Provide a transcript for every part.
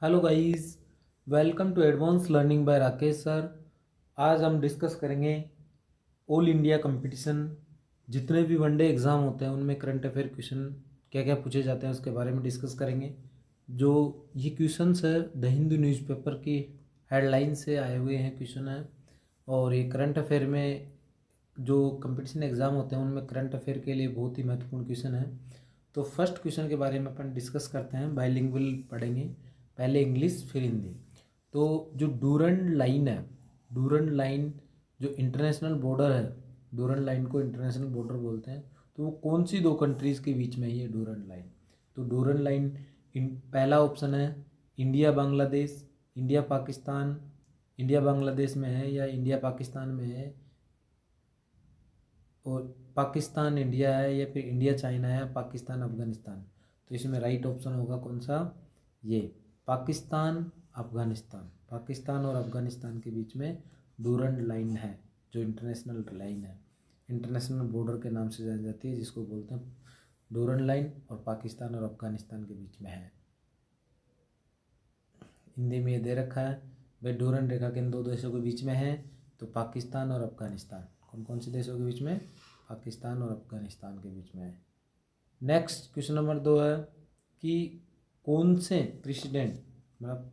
Hello guys, welcome to advance learning by Rakesh sir. आज हम discuss करेंगे ऑल इंडिया कंपटीशन। जितने भी वनडे एग्ज़ाम होते हैं उनमें करंट अफेयर क्वेश्चन क्या क्या पूछे जाते हैं उसके बारे में डिस्कस करेंगे। जो ये क्वेश्चंस है द हिंदू न्यूज़पेपर की हेडलाइन से आए हुए हैं क्वेश्चन है। और ये करंट अफेयर में जो कंपटीशन एग्ज़ाम होते हैं उनमें करंट अफेयर के लिए बहुत ही महत्वपूर्ण क्वेश्चन है। तो फर्स्ट क्वेश्चन के बारे में अपन डिस्कस करते हैं। बाइलिंगुअल पढ़ेंगे, पहले इंग्लिश फिर हिंदी। तो जो डूरंड लाइन है, डूरंड लाइन जो इंटरनेशनल बॉर्डर है, डूरंड लाइन को इंटरनेशनल बॉर्डर बोलते हैं। तो वो कौन सी दो कंट्रीज़ के बीच में है ये डूरंड लाइन? तो डूरंड लाइन पहला ऑप्शन है India Bangladesh, India Pakistan, India Bangladesh में है या इंडिया पाकिस्तान में है, और पाकिस्तान इंडिया है या फिर इंडिया चाइना है, पाकिस्तान अफगानिस्तान। तो इसमें राइट ऑप्शन होगा कौन सा? ये पाकिस्तान अफगानिस्तान। पाकिस्तान और अफगानिस्तान के बीच में डूरंड लाइन है जो इंटरनेशनल लाइन है, इंटरनेशनल बॉर्डर के नाम से जानी जाती है, जिसको बोलते हैं डूरंड लाइन, और पाकिस्तान और अफगानिस्तान के बीच में है। हिंदी में ये दे रखा है भाई, डूरंड रेखा किन दो देशों के बीच में है? तो पाकिस्तान और अफगानिस्तान। कौन कौन से देशों के बीच में? पाकिस्तान और अफगानिस्तान के बीच में है। नेक्स्ट क्वेश्चन नंबर 2 है कि कौन से प्रेसिडेंट, मतलब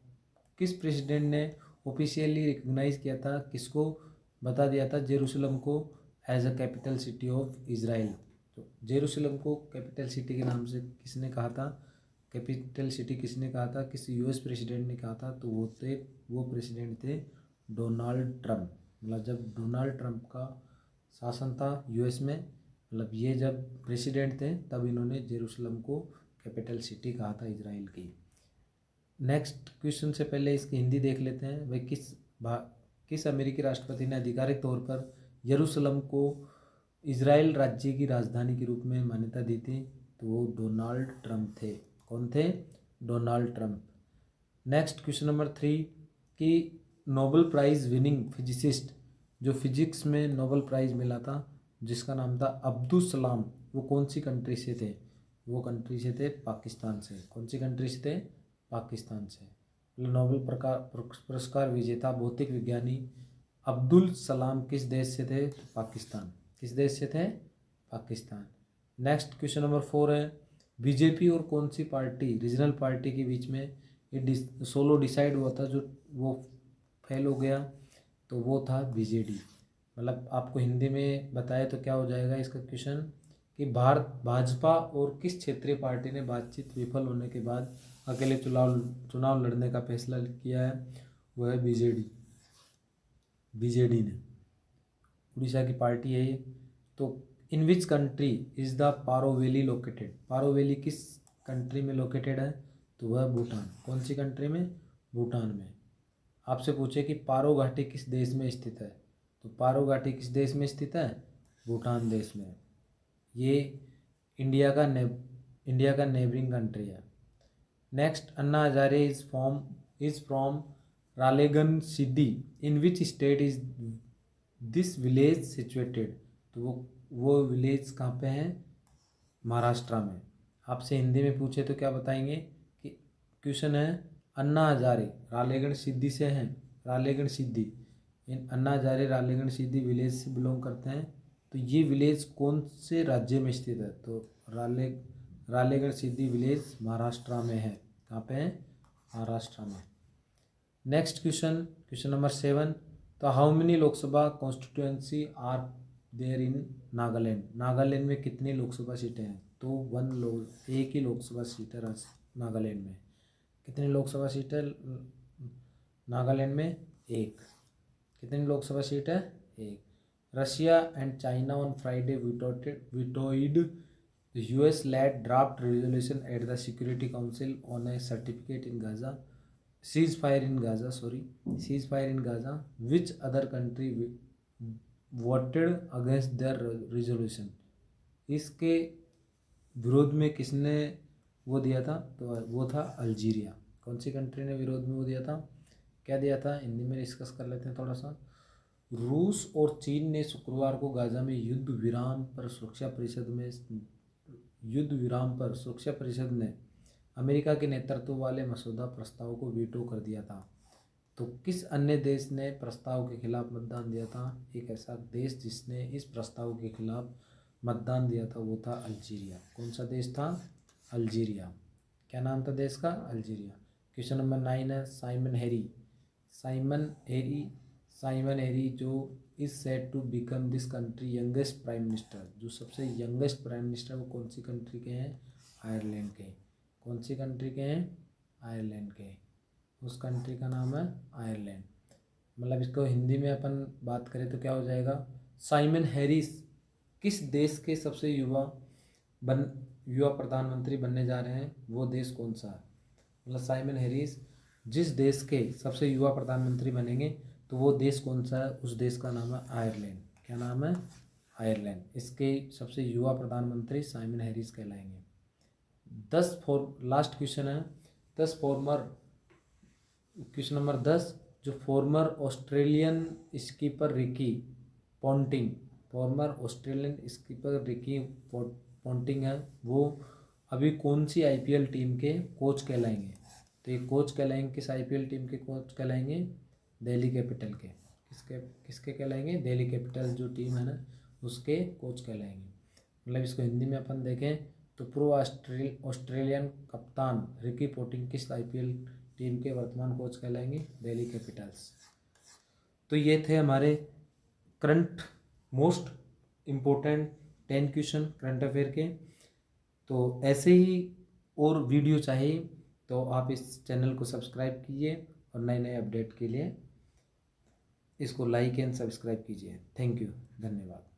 किस प्रेसिडेंट ने ऑफिशियली रिकग्नाइज किया था, किसको बता दिया था जेरूसलम को as a capital city of Israel? तो जेरूसलम को कैपिटल सिटी के नाम से किसने कहा था? कैपिटल सिटी किसने कहा था? किस यूएस प्रेसिडेंट ने कहा था? तो वो प्रेसिडेंट थे डोनाल्ड ट्रंप। मतलब जब डोनाल्ड ट्रंप का शासन था यूएस में, मतलब ये जब प्रेसिडेंट थे तब इन्होंने जेरूसलम को कैपिटल सिटी कहा था इजराइल की। नेक्स्ट क्वेश्चन से पहले इसकी हिंदी देख लेते हैं भाई। किस अमेरिकी राष्ट्रपति ने आधिकारिक तौर पर यरूशलेम को इजराइल राज्य की राजधानी के रूप में मान्यता दी थी? तो वो डोनाल्ड ट्रंप थे। कौन थे? Donald Trump. Next question number 3 कि नोबेल प्राइज़ विनिंग फिजिसिस्ट, जो फिजिक्स में नोबेल प्राइज़ मिला था जिसका नाम था अब्दुल सलाम, वो कौन सी कंट्री से थे? वो कंट्री से थे पाकिस्तान से। कौन सी कंट्री से थे? पाकिस्तान से। नोबेल पुरस्कार विजेता भौतिक विज्ञानी अब्दुल सलाम किस देश से थे? पाकिस्तान। किस देश से थे? पाकिस्तान। नेक्स्ट क्वेश्चन नंबर 4 है बीजेपी और कौन सी पार्टी, रीजनल पार्टी के बीच में ये सोलो डिसाइड हुआ था जो वो फेल हो गया? तो वो था बीजेडी। मतलब आपको हिंदी में बताया तो क्या हो जाएगा इसका क्वेश्चन कि भारत भाजपा और किस क्षेत्रीय पार्टी ने बातचीत विफल होने के बाद अकेले चुनाव चुनाव लड़ने का फैसला किया है? वो है बीजेडी। बीजेडी ने, उड़ीसा की पार्टी है ये। तो in which country is the Paro valley located? Paro valley किस कंट्री में लोकेटेड है? तो वह भूटान। कौन सी कंट्री में? भूटान में। आपसे पूछे कि पारो घाटी किस देश में स्थित है? तो पारो घाटी किस देश में स्थित है? भूटान देश में। ये इंडिया का नेबरिंग कंट्री है। Next, Anna Hazare is from Ralegan Siddhi. In which state is this village situated? तो वो विलेज कहाँ पे है? महाराष्ट्र में। आपसे हिंदी में पूछे तो क्या बताएंगे कि क्वेश्चन है अन्ना हजारे रालेगण सिद्धि से हैं, रालेगण सिद्धि। इन अन्ना हजारे रालेगण सिद्धि विलेज से बिलोंग करते हैं। तो ये विलेज कौन से राज्य में स्थित है? तो रालेगण सिद्धि विलेज महाराष्ट्र में है। कहाँ पे है? महाराष्ट्र में। Next question, question number 7। तो how many Lok Sabha constituency are there in Nagaland? Nagaland में कितनी लोकसभा सीटें हैं? तो एक ही लोकसभा सीट है नागालैंड में। कितनी लोकसभा सीट है नागालैंड में? एक। कितनी लोकसभा सीट है? एक। Russia and China on Friday vetoed the US led draft resolution at the Security Council on a certificate in Gaza, ceasefire in Gaza, ceasefire in Gaza. Which other country voted against their resolution? इसके विरोध में किसने वो दिया था? तो वो था अल्जीरिया। कौन सी कंट्री ने विरोध में वो दिया था? क्या दिया था? हिंदी में डिस्कस कर लेते हैं थोड़ा सा। रूस और चीन ने शुक्रवार को गाजा में युद्ध विराम पर सुरक्षा परिषद ने अमेरिका के नेतृत्व वाले मसौदा प्रस्ताव को वीटो कर दिया था। तो किस अन्य देश ने प्रस्ताव के खिलाफ मतदान दिया था? एक ऐसा देश जिसने इस प्रस्ताव के खिलाफ मतदान दिया था वो था अल्जीरिया। कौन सा देश था? अल्जीरिया। क्या नाम था देश का? अल्जीरिया। क्वेश्चन नंबर 9 है साइमन हैरी। साइमन हैरी जो is said to become this country youngest prime minister, जो सबसे यंगेस्ट प्राइम मिनिस्टर वो कौन सी कंट्री के हैं? आयरलैंड के। कौन सी कंट्री के हैं? आयरलैंड के। उस कंट्री का नाम है आयरलैंड। मतलब इसको हिंदी में अपन बात करें तो क्या हो जाएगा? साइमन हैरिस किस देश के सबसे युवा प्रधानमंत्री बनने जा रहे हैं? वो देश कौन सा है? मतलब साइमन हैरिस जिस देश के सबसे युवा प्रधानमंत्री बनेंगे तो वो देश कौन सा है? उस देश का नाम है आयरलैंड। क्या नाम है? आयरलैंड। इसके सबसे युवा प्रधानमंत्री साइमन हैरिस कहलाएंगे। लास्ट क्वेश्चन है 10 फॉर्मर। क्वेश्चन नंबर 10 जो farmer Australian skipper Ricky Ponting है वो अभी कौन सी आईपीएल टीम के कोच कहलाएंगे? तो ये कोच कहलाएंगे किस आईपीएल टीम के कोच कहलाएंगे? दिल्ली कैपिटल के। किसके कहलाएंगे? दिल्ली कैपिटल जो टीम है ना उसके कोच कहलाएंगे। मतलब इसको हिंदी में अपन देखें तो प्रो ऑस्ट्रेलियन कप्तान रिकी पॉन्टिंग किस आईपीएल टीम के वर्तमान कोच कहलाएंगे? दिल्ली कैपिटल्स। तो ये थे हमारे current most important 10 question current affair के। तो ऐसे ही और वीडियो चाहिए तो आप इस चैनल को सब्सक्राइब कीजिए और नए नए अपडेट के लिए इसको लाइक एंड सब्सक्राइब कीजिए। थैंक यू, धन्यवाद।